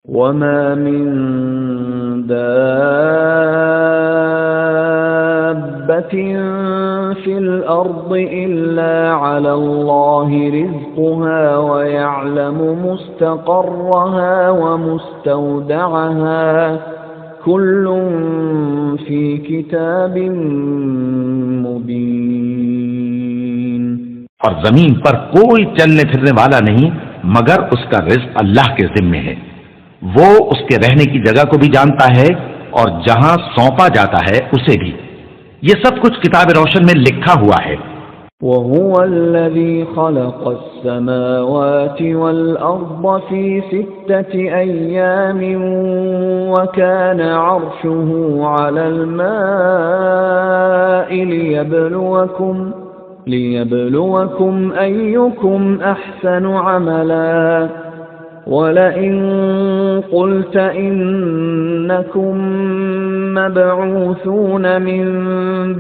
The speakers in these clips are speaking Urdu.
وما من دابة في الأرض إلا على الله رزقها ويعلم مستقرها ومستودعها كل في كتاب مبين۔ اور زمین پر کوئی چلنے پھرنے والا نہیں مگر اس کا رزق اللہ کے ذمے ہے، وہ اس کے رہنے کی جگہ کو بھی جانتا ہے اور جہاں سونپا جاتا ہے اسے بھی، یہ سب کچھ کتاب روشن میں لکھا ہوا ہے۔ وَهُوَ الَّذِي خَلَقَ السَّمَاوَاتِ وَالْأَرْضَ فِي 6 أَيَّامٍ وَكَانَ عَرْشُهُ عَلَى الْمَاءِ لِيَبْلُوَكُمْ أَيُّكُمْ أَحْسَنُ عَمَلًا وَلَئِن قُلْتَ إِنَّكُمْ مَبْعُوثُونَ مِنْ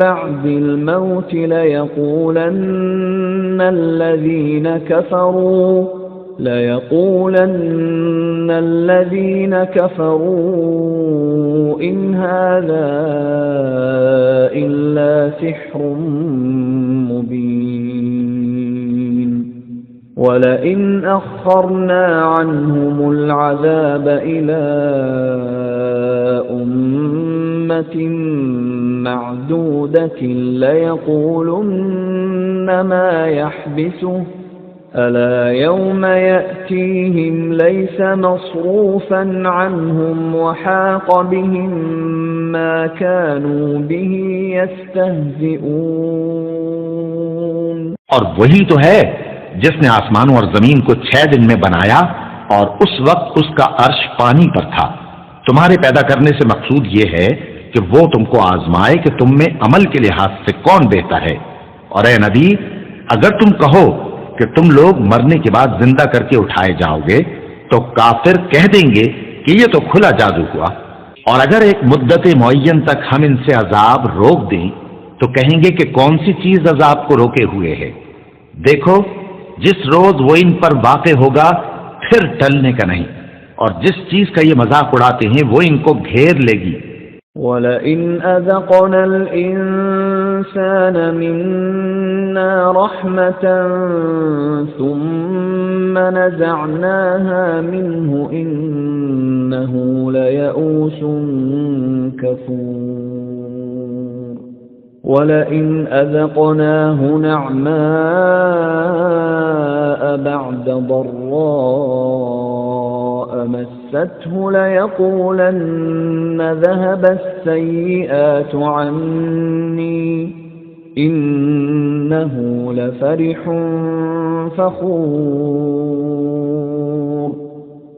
بَعْدِ الْمَوْتِ لَيَقُولَنَّ الَّذِينَ كَفَرُوا إِنْ هَذَا إِلَّا سِحْرٌ مُبِينٌ وَلَئِنْ أَخَّرْنَا عَنْهُمُ الْعَذَابَ إِلَى أُمَّةٍ مَّعْدُودَةٍ لَيَقُولُنَّ مَا يَحْبِسُهُ أَلَا يَوْمَ يَأْتِيهِمْ لَيْسَ مَصْرُوفًا عَنْهُمْ وَحَاقَ بِهِمْ مَا كَانُوا بِهِ يَسْتَهْزِئُونَ۔ اور وہی تو ہے جس نے آسمانوں اور زمین کو 6 دن میں بنایا اور اس وقت اس کا عرش پانی پر تھا۔ تمہارے پیدا کرنے سے مقصود یہ ہے کہ وہ تم کو آزمائے کہ تم میں عمل کے لحاظ سے کون بہتر ہے۔ اور اے نبی، اگر تم کہو کہ تم لوگ مرنے کے بعد زندہ کر کے اٹھائے جاؤ گے تو کافر کہہ دیں گے کہ یہ تو کھلا جادو ہوا، اور اگر ایک مدت معین تک ہم ان سے عذاب روک دیں تو کہیں گے کہ کون سی چیز عذاب کو روکے ہوئے ہے۔ دیکھو جس روز وہ ان پر واقع ہوگا پھر ٹلنے کا نہیں، اور جس چیز کا یہ مذاق اڑاتے ہیں وہ ان کو گھیر لے گی۔ وَلَئِنْ أَذَقْنَا الْإِنسَانَ مِنَّا رَحْمَةً ثُمَّ نَزَعْنَاهَا مِنْهُ إِنَّهُ لَيَئُوسٌ كَفُورٌ وَلَئِنْ أَذَقْنَاهُ نَعْمَاءَ بَعْدَ ضَرَّاءَ مَسَّتْهُ لَيَقُولَنَّ ذَهَبَ السَّيِّئَاتُ عَنِّي إِنَّهُ لَفَرِحٌ فَخُورٌ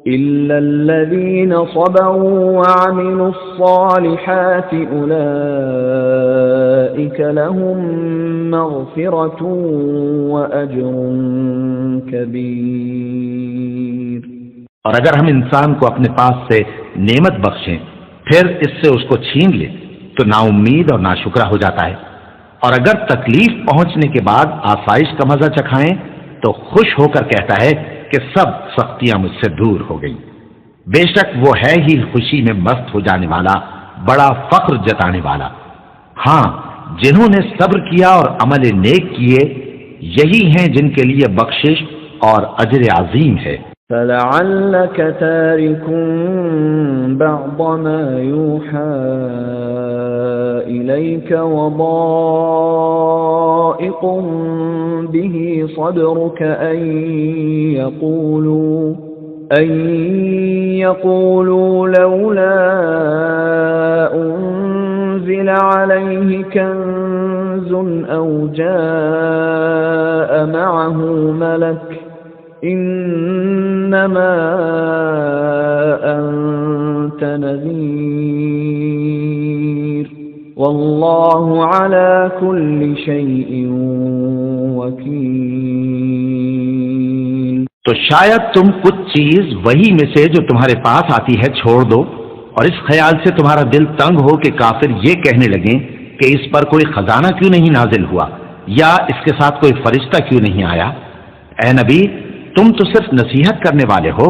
إِلَّا الَّذِينَ صَبَرُوا وَعَمِلُوا الصَّالِحَاتِ أُولَئِكَ لَهُم مَّغْفِرَةٌ وَأَجْرٌ كَبِيرٌ۔ اور اگر ہم انسان کو اپنے پاس سے نعمت بخشیں پھر اس سے اس کو چھین لیں تو نا امید اور ناشکرا ہو جاتا ہے، اور اگر تکلیف پہنچنے کے بعد آسائش کا مزہ چکھائیں تو خوش ہو کر کہتا ہے کہ سب سختیاں مجھ سے دور ہو گئی۔ بے شک وہ ہے ہی خوشی میں مست ہو جانے والا، بڑا فخر جتانے والا۔ ہاں، جنہوں نے صبر کیا اور عمل نیک کیے یہی ہیں جن کے لیے بخشش اور اجر عظیم ہے۔ فَلَعَلَّكَ تَارِكٌ بَعْضَ مَا يُوحَى إِلَيْكَ وَضَائِقٌ بِهِ صَدْرُكَ أَن يَقُولُوا لَوْلَا أُنزِلَ عَلَيْهِ كَنزٌ أَوْ جَاءَ مَعَهُ مَلَكٌ إِنَّمَا أَنْتَ نَذِيرٌ وَاللَّهُ عَلَى كُلِّ شَيْءٍ وَكِيلٌ۔ تو شاید تم کچھ چیز وہی میں سے جو تمہارے پاس آتی ہے چھوڑ دو، اور اس خیال سے تمہارا دل تنگ ہو کہ کافر یہ کہنے لگیں کہ اس پر کوئی خزانہ کیوں نہیں نازل ہوا، یا اس کے ساتھ کوئی فرشتہ کیوں نہیں آیا۔ اے نبی، تم تو صرف نصیحت کرنے والے ہو،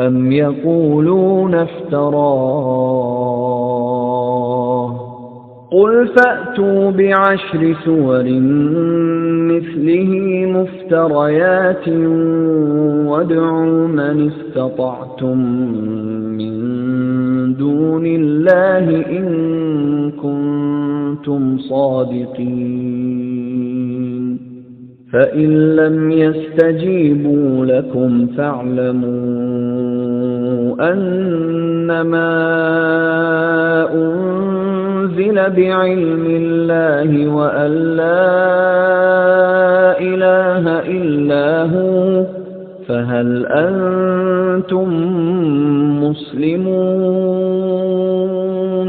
أم يقولون افتراه قل فأتوا بعشر سور مثله مفتريات وادعوا من استطعتم من دون الله إن كنتم صادقين فإن لم يستجيبوا لكم فاعلموا أنما أنزل بعلم الله وأن لا إله إلا هو فهل أنتم مسلمون।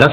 10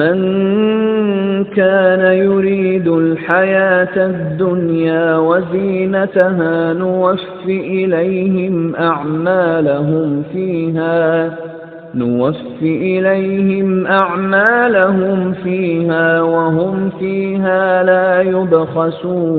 من كان يريد الحياة الدنيا وزينتها نوفي إليهم أعمالهم فيها وهم فيها لا يبخسون।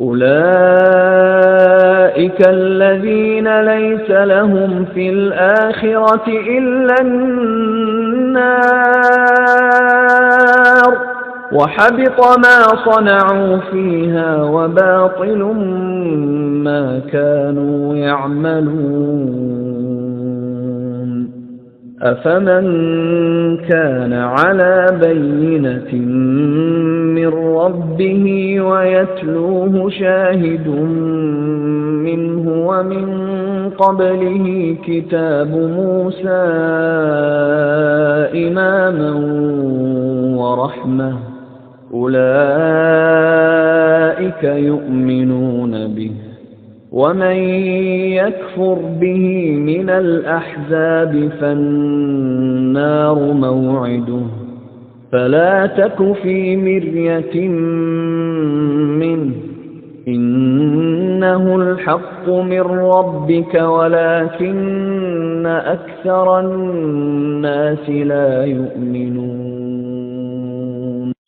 أولئك الذين ليس لهم في الآخرة إلا النار وحبط ما صنعوا فيها وباطل ما كانوا يعملون أفمن كان على بينة من ربه ويتلوه شاهد منه ومن قبله كتاب موسى إماما ورحمة أولئك يؤمنون به ومن يكفر به من الأحزاب فالنار موعده فلا تك في مرية منه إنه الحق من ربك ولكن أكثر الناس لا يؤمنون।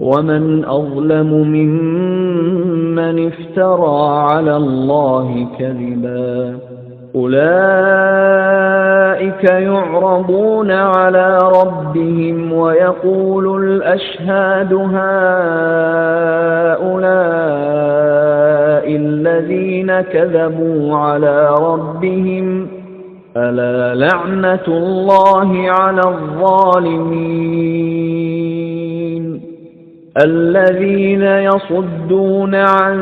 ومن أظلم ممن افترى على الله كذبا أولئك يعرضون على ربهم ويقول الأشهاد هؤلاء الذين كذبوا على ربهم ألا لعنة الله على الظالمين الذين يصدون عن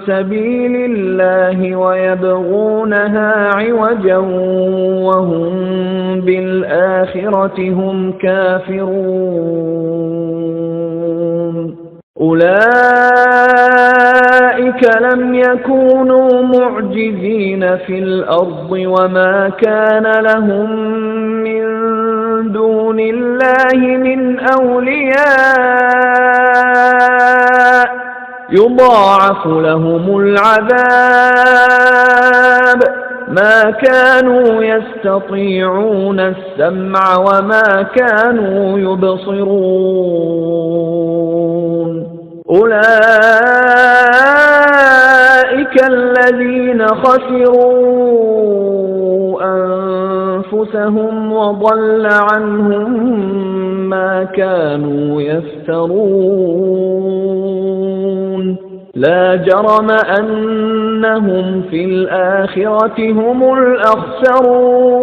سبيل الله ويبغونها عوجا وهم بالآخرة هم كافرون أولئك لم يكونوا معجزين في الأرض وما كان لهم من دون الله من أولياء يضاعف لهم العذاب ما كانوا يستطيعون السمع وما كانوا يبصرون أولئك خسروا أنفسهم وضل عنهم ما كانوا يفترون لا جرم أنهم في الآخرة هم الأخسرون